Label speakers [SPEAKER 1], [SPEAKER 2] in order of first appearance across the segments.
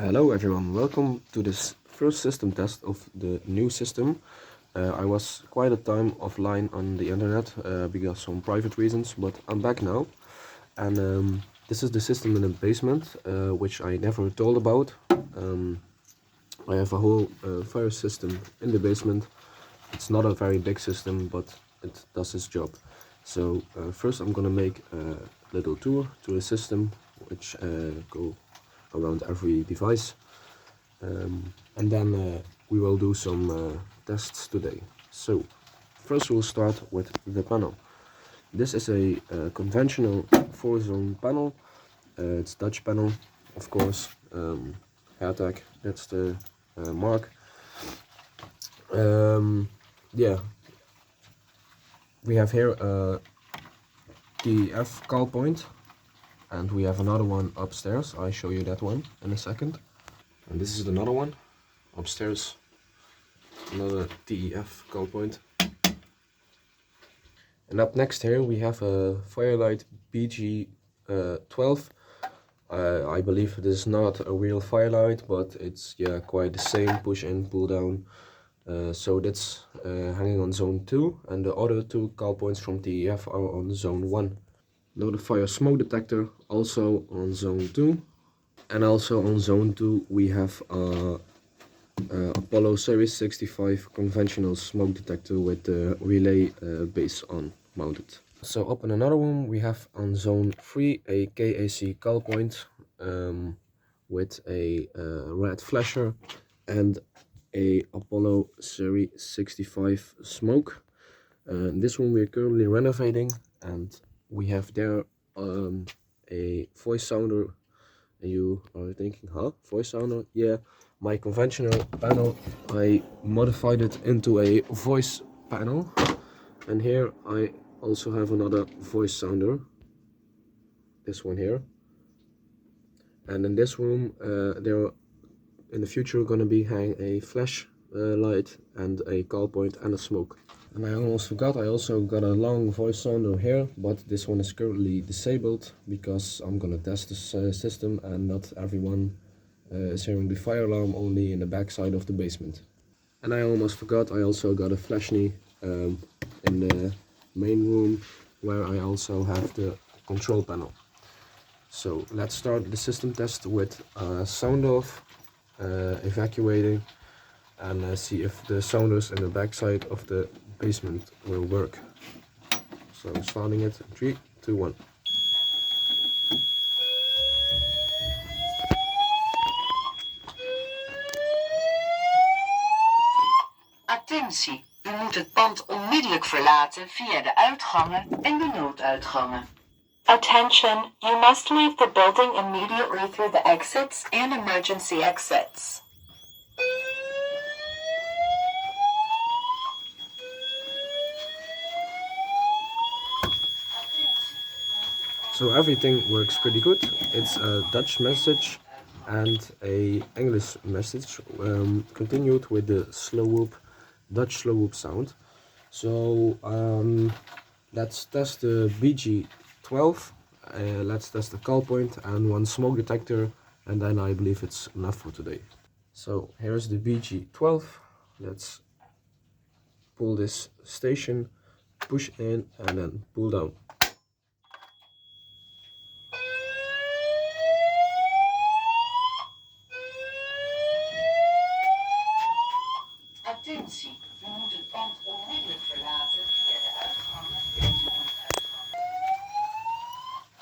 [SPEAKER 1] Hello everyone, welcome to this first system test of the new system. I was quite a time offline on the internet because of some private reasons, but I'm back now. And this is the system in the basement, which I never told about. I have a whole fire system in the basement. It's not a very big system, but it does its job. So first I'm gonna make a little tour to the system, which go around every device. And then we will do some tests today. So first we'll start with the panel. This is a conventional 4-zone panel. It's Dutch panel, of course. AirTag, that's the mark. Yeah, we have here a DEF call point, and we have another one upstairs. I'll show you that one in a second. And this is another one upstairs, another DEF call point. And up next here we have a Firelight BG12. I believe it is not a real Firelight, but it's quite the same, push in, pull down. So that's hanging on zone 2, and the other two call points from DEF are on zone 1. Notifier smoke detector also on zone 2. And also on zone 2 we have Apollo Series 65 conventional smoke detector with the relay base on mounted. So up in another room we have on zone 3 a KAC call point with a red flasher and a Apollo Series 65 smoke. In this room we are currently renovating, and we have there a voice sounder. And you are thinking, huh? Voice sounder? Yeah, my conventional panel, I modified it into a voice panel. And here I also have another voice sounder. This one here. And in this room, there are in the future gonna be hang a flash light and a call point and a smoke. And I almost forgot, I also got a long voice sounder here, but this one is currently disabled because I'm gonna test this system, and not everyone is hearing the fire alarm, only in the back side of the basement. And I almost forgot, I also got a flash knee in the main room, where I also have the control panel. So let's start the system test with sound off, evacuating, and see if the sounders in the backside of the basement will work. So starting it, 3, 2, 1.
[SPEAKER 2] Attentie, u moet het pand onmiddellijk verlaten via de uitgangen en de nooduitgangen. Attention, you must leave the building immediately through the exits and emergency exits.
[SPEAKER 1] So everything works pretty good. It's a Dutch message and a English message, continued with the slow whoop, Dutch slow whoop sound. So let's test the BG12, let's test the call point and one smoke detector, and then I believe it's enough for today. So here's the BG12. Let's pull this station, push in, and then pull down.
[SPEAKER 2] Attentie, u moet het pand onmiddellijk verlaten via de uitgangen en de nooduitgangen.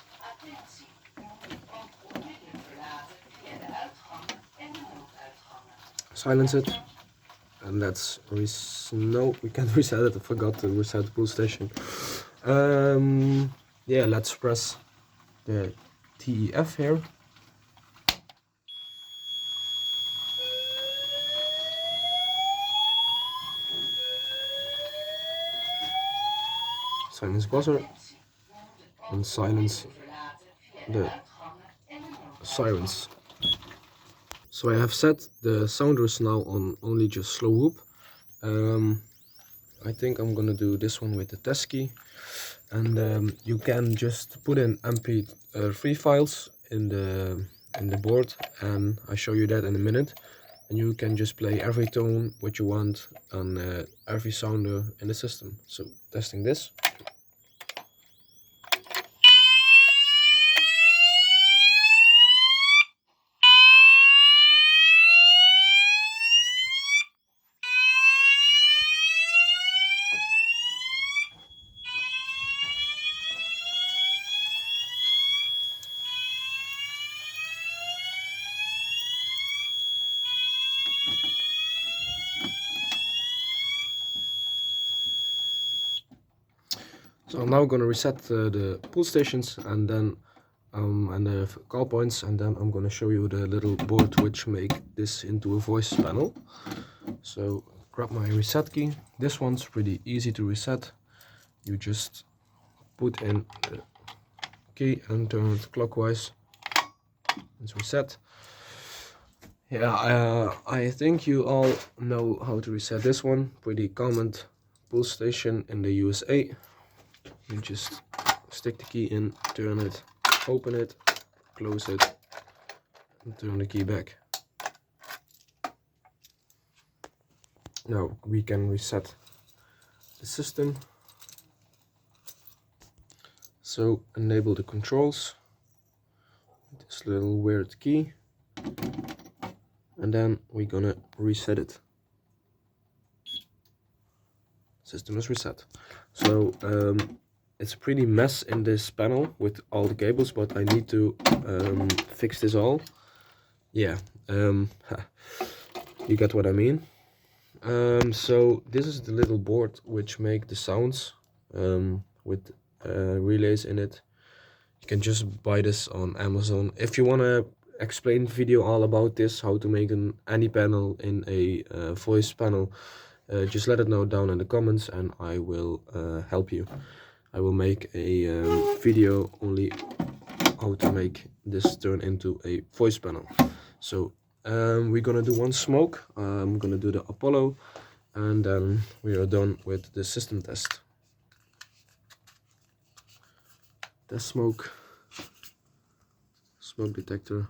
[SPEAKER 2] Attentie, u moet het pand onmiddellijk verlaten via de uitgangen en de nooduitgangen.
[SPEAKER 1] Silence it, and let's no, we can't reset it. I forgot to reset the pull station. Yeah, let's press the TEF here. Silence buzzer and silence the sirens. So I have set the sounders now on only just slow whoop. I think I'm gonna do this one with the test key, and you can just put in MP3 files in the in the board, and I show you that in a minute. And you can just play every tone what you want on every sounder in the system. So testing this. So I'm now going to reset the pull stations and then and the call points, and then I'm going to show you the little board which make this into a voice panel. So grab my reset key. This one's pretty easy to reset. You just put in the key and turn it clockwise. It's reset. Yeah, I think you all know how to reset this one. Pretty common pull station in the USA. You just stick the key in, turn it, open it, close it, and turn the key back. Now we can reset the system. So enable the controls, this little weird key, and then we're gonna reset it. System is reset. So it's a pretty mess in this panel with all the cables, but I need to fix this all. Yeah, you get what I mean. So this is the little board which make the sounds with relays in it. You can just buy this on Amazon. If you want to explain video all about this, how to make any panel in a voice panel, just let it know down in the comments and I will help you. I will make a video only how to make this turn into a voice panel. So we're gonna do one smoke. I'm gonna do the Apollo, and then we are done with the system test. Test smoke, smoke detector.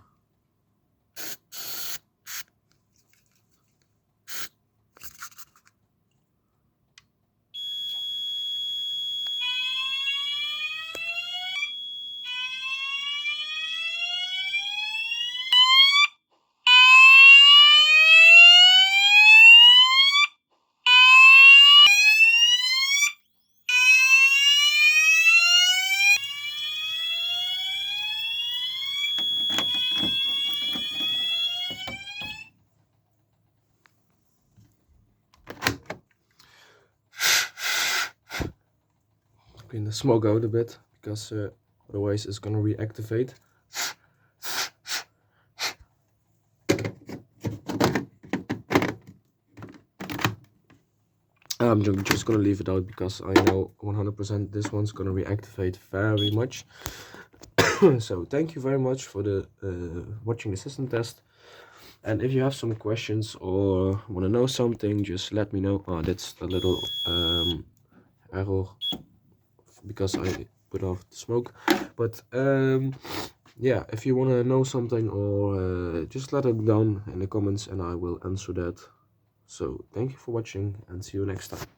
[SPEAKER 1] Clean the smoke out a bit, because otherwise it's gonna reactivate. I'm just gonna leave it out because I know 100% this one's gonna reactivate very much. So thank you very much for the watching the system test. And if you have some questions or want to know something, just let me know. Oh, that's a little error because I put off the smoke. But yeah, if you want to know something, or just let it down in the comments and I will answer that. So thank you for watching and see you next time.